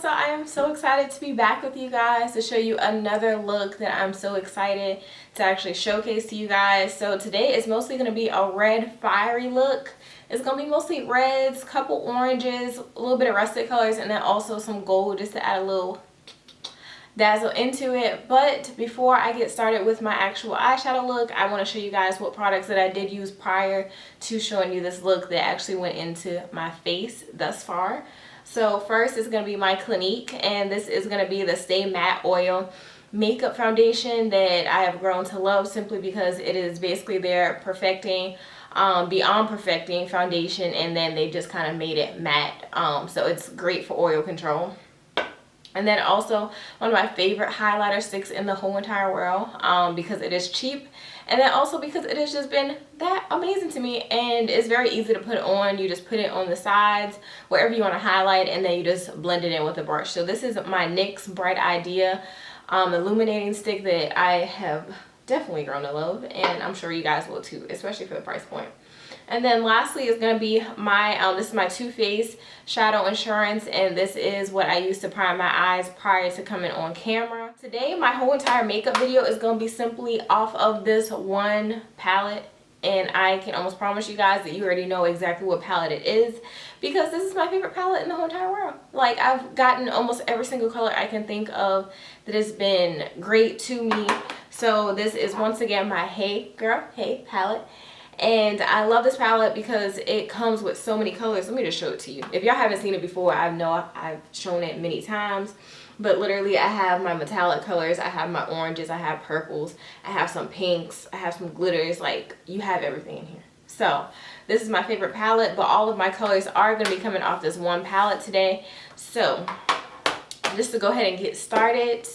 so I am so excited to be back with you guys to show you another look that I'm so excited to actually showcase to you guys. So today is mostly going to be a red fiery look. It's going to be mostly reds, couple oranges, a little bit of rustic colors, and then also some gold just to add a little dazzle into it. But before I get started with my actual eyeshadow look, I want to show you guys what products that I did use prior to showing you this look that actually went into my face thus far. So first is going to be my Clinique, and this is going to be the Stay Matte Oil makeup foundation that I have grown to love simply because it is basically their perfecting, beyond perfecting foundation, and then they just kind of made it matte. So it's great for oil control. And then also one of my favorite highlighter sticks in the whole entire world, because it is cheap, and then also because it has just been that amazing to me, and it's very easy to put on. You just put it on the sides wherever you want to highlight, and then you just blend it in with a brush. So this is my NYX Bright Idea illuminating stick that I have definitely grown to love, and I'm sure you guys will too, especially for the price point. And then lastly is going to be my, this is my Too Faced Shadow Insurance, and this is what I used to prime my eyes prior to coming on camera. Today, my whole entire makeup video is going to be simply off of this one palette, and I can almost promise you guys that you already know exactly what palette it is, because this is my favorite palette in the whole entire world. Like, I've gotten almost every single color I can think of that has been great to me. So this is once again my Hey Girl, Hey palette. And I love this palette because it comes with so many colors. Let me just show it to you. If y'all haven't seen it before, I know I've shown it many times. But literally, I have my metallic colors. I have my oranges. I have purples. I have some pinks. I have some glitters. Like, you have everything in here. So, this is my favorite palette. But all of my colors are going to be coming off this one palette today. So, just to go ahead and get started,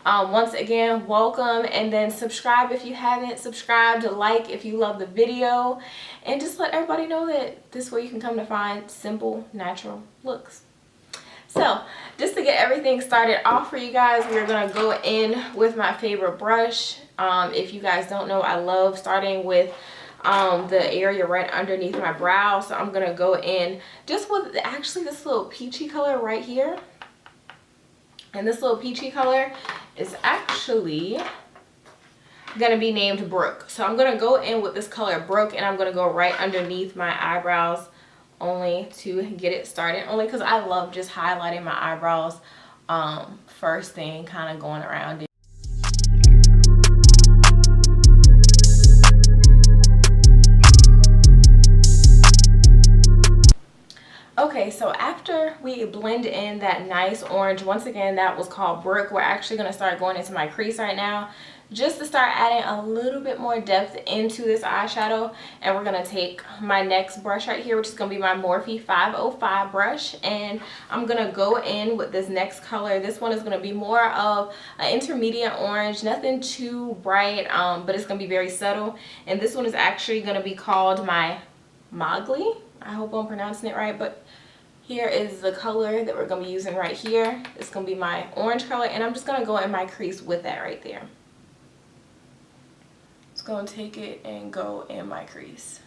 once again, welcome, and then subscribe if you haven't subscribed, like if you love the video, and just let everybody know that this is where you can come to find simple, natural looks. So just to get everything started off for you guys, we're going to go in with my favorite brush. If you guys don't know, I love starting with the area right underneath my brow, so I'm going to go in just with actually this little peachy color right here. And this little peachy color is actually going to be named Brook. So I'm going to go in with this color Brook, and I'm going to go right underneath my eyebrows only to get it started. Only because I love just highlighting my eyebrows first thing, kind of going around it. Okay, so after we blend in that nice orange, once again, that was called Brook, we're actually going to start going into my crease right now just to start adding a little bit more depth into this eyeshadow. And we're going to take my next brush right here, which is going to be my Morphe 505 brush, and I'm going to go in with this next color. This one is going to be more of an intermediate orange, nothing too bright, but it's going to be very subtle. And this one is actually going to be called my Mowgli. I hope I'm pronouncing it right, but here is the color that we're going to be using right here. It's going to be my orange color, and I'm just going to go in my crease with that right there. Just going to take it and go in my crease.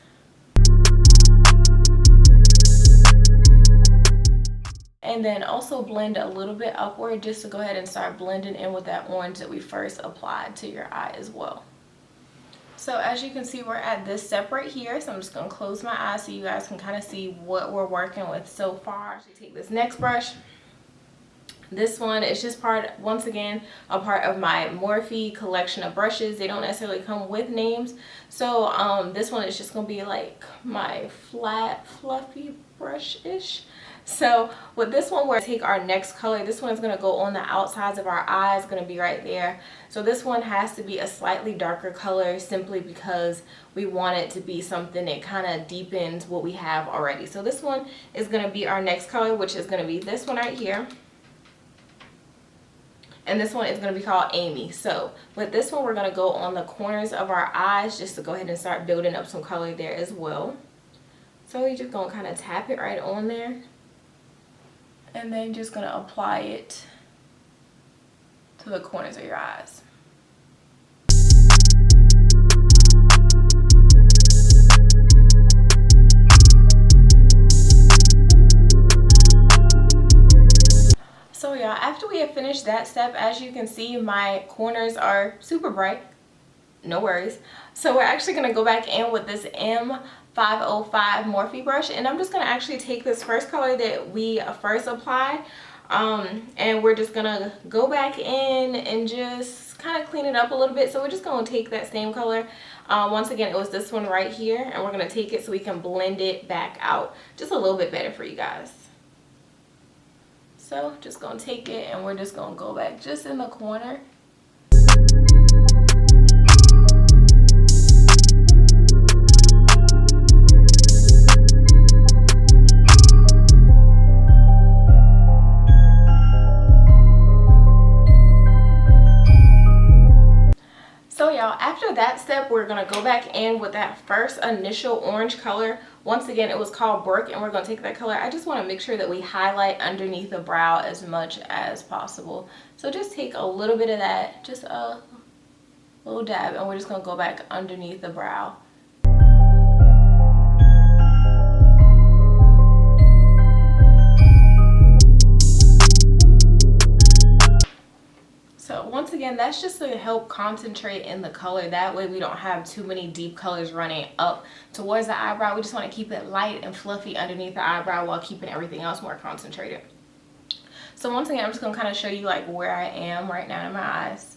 And then also blend a little bit upward just to go ahead and start blending in with that orange that we first applied to your eye as well. So as you can see, we're at this step right here, so I'm just going to close my eyes so you guys can kind of see what we're working with so far. So take this next brush. This one is just once again, a part of my Morphe collection of brushes. They don't necessarily come with names. So this one is just going to be like my flat, fluffy brush-ish. So with this one, we're going to take our next color. This one is going to go on the outsides of our eyes, going to be right there. So this one has to be a slightly darker color simply because we want it to be something that kind of deepens what we have already. So this one is going to be our next color, which is going to be this one right here. And this one is going to be called Amy. So with this one, we're going to go on the corners of our eyes just to go ahead and start building up some color there as well. So you're just going to kind of tap it right on there. And then just going to apply it to the corners of your eyes. that step. As you can see, my corners are super bright. No worries. So we're actually going to go back in with this M505 Morphe brush, and I'm just going to actually take this first color that we first applied, and we're just going to go back in and just kind of clean it up a little bit. So we're just going to take that same color. Once again, it was this one right here, and we're going to take it so we can blend it back out just a little bit better for you guys. So just going to take it, and we're just going to go back just in the corner. So y'all, after that step, we're going to go back in with that first initial orange color. Once again, it was called Brook, and we're going to take that color. I just want to make sure that we highlight underneath the brow as much as possible. So just take a little bit of that, just a little dab, and we're just going to go back underneath the brow. So once again, that's just to help concentrate in the color. That way we don't have too many deep colors running up towards the eyebrow. We just want to keep it light and fluffy underneath the eyebrow while keeping everything else more concentrated. So once again, I'm just going to kind of show you like where I am right now in my eyes.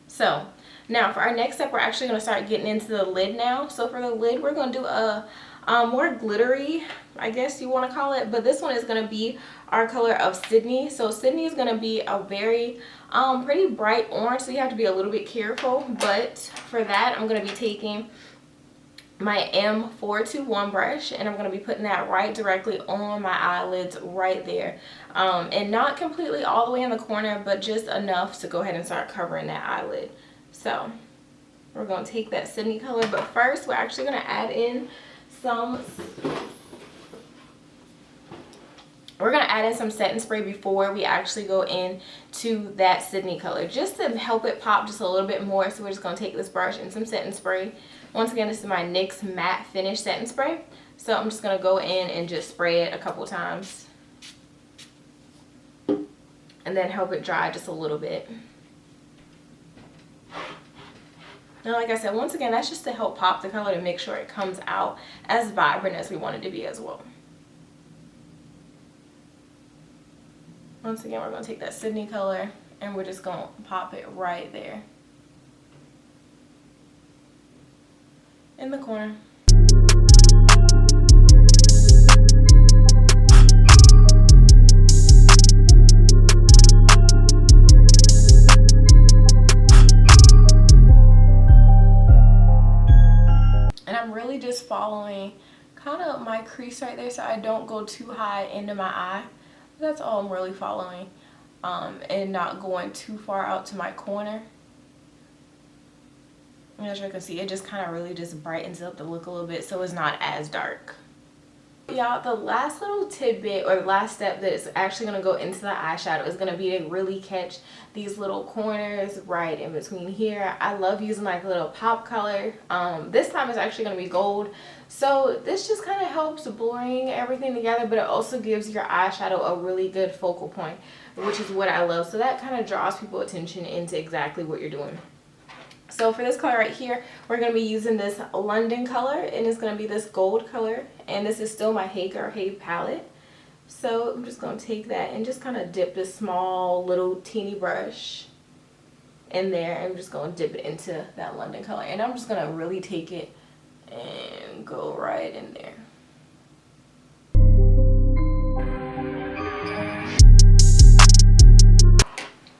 So now for our next step, we're actually going to start getting into the lid now. So for the lid, we're going to do a more glittery, I guess you want to call it, but this one is going to be our color of Sydney. So Sydney is going to be a very pretty bright orange, so you have to be a little bit careful. But for that, I'm going to be taking my M421 brush, and I'm going to be putting that right directly on my eyelids right there, and not completely all the way in the corner, but just enough to go ahead and start covering that eyelid. So we're going to take that Sydney color, but first we're actually going to add in some setting spray before we actually go into that Sydney color, just to help it pop just a little bit more. So we're just going to take this brush and some setting spray. Once again, this is my NYX matte finish setting spray, so I'm just going to go in and just spray it a couple times and then help it dry just a little bit. Now, like I said, once again, that's just to help pop the color, to make sure it comes out as vibrant as we want it to be as well. Once again, we're going to take that Sydney color, and we're just going to pop it right there in the corner. Just following kind of my crease right there, so I don't go too high into my eye. That's all I'm really following, and not going too far out to my corner. And as you can see, it just kind of really just brightens up the look a little bit, so it's not as dark. Y'all, the last little tidbit, or the last step that is actually going to go into the eyeshadow, is going to be to really catch these little corners right in between here. I love using like a little pop color. This time it's actually going to be gold, so this just kind of helps bring everything together, but it also gives your eyeshadow a really good focal point, which is what I love. So that kind of draws people's attention into exactly what you're doing. So for this color right here, we're going to be using this London color, and it's going to be this gold color, and this is still my Hey Girl Hey palette. So I'm just going to take that and just kind of dip this small little teeny brush in there, and I'm just going to dip it into that London color, and I'm just going to really take it and go right in there.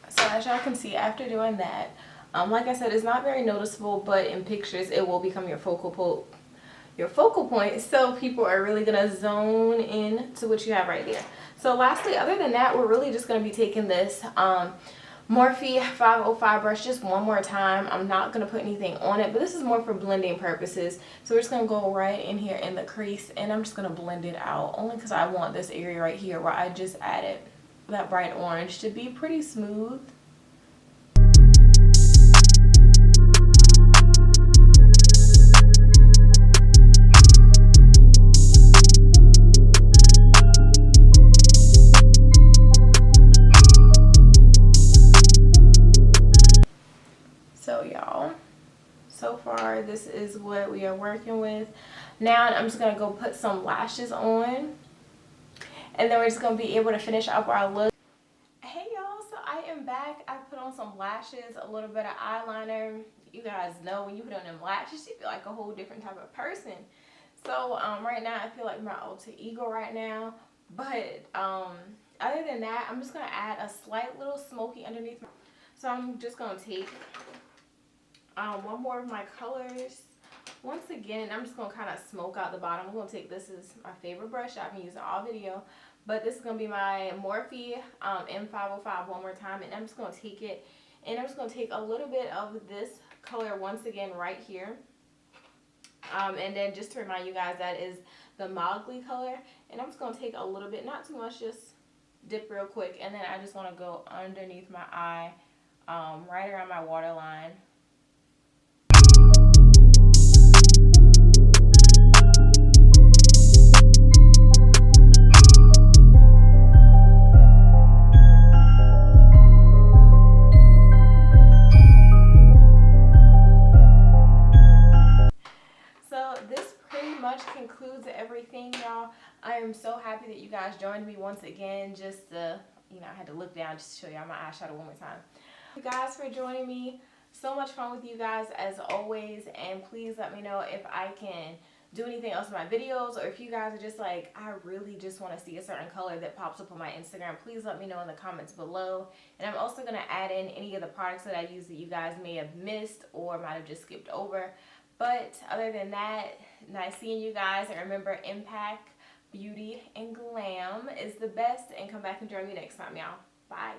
So as y'all can see, after doing that, like I said, it's not very noticeable, but in pictures it will become your focal point, so people are really gonna zone in to what you have right there. So lastly, other than that, we're really just gonna be taking this Morphe 505 brush just one more time. I'm not gonna put anything on it, but this is more for blending purposes. So we're just gonna go right in here in the crease, and I'm just gonna blend it out, only because I want this area right here where I just added that bright orange to be pretty smooth. so far this is what we are working with. Now I'm just gonna go put some lashes on, and then we're just gonna be able to finish up our look. Hey y'all, so I am back. I put on some lashes, a little bit of eyeliner. You guys know when you put on them lashes, you feel like a whole different type of person. So right now I feel like my alter ego right now. But other than that, I'm just gonna add a slight little smoky underneath. So I'm just gonna take one more of my colors. Once again, I'm just gonna kind of smoke out the bottom. I'm gonna take, this is my favorite brush I've been using all video, but this is gonna be my Morphe M505 one more time, and I'm just gonna take it, and I'm just gonna take a little bit of this color once again right here. And then just to remind you guys, that is the Mowgli color, and I'm just gonna take a little bit, not too much, just dip real quick, and then I just want to go underneath my eye, right around my waterline. Concludes everything, y'all. I am so happy that you guys joined me once again. Just to, I had to look down just to show y'all my eyeshadow one more time. Thank you guys for joining me. So much fun with you guys as always, and please let me know if I can do anything else in my videos, or if you guys are just like, I really just want to see a certain color that pops up on my Instagram. Please let me know in the comments below. And I'm also going to add in any of the products that I use that you guys may have missed or might have just skipped over. But other than that, nice seeing you guys, and remember, impact, beauty, and glam is the best, and come back and join me next time, y'all. Bye.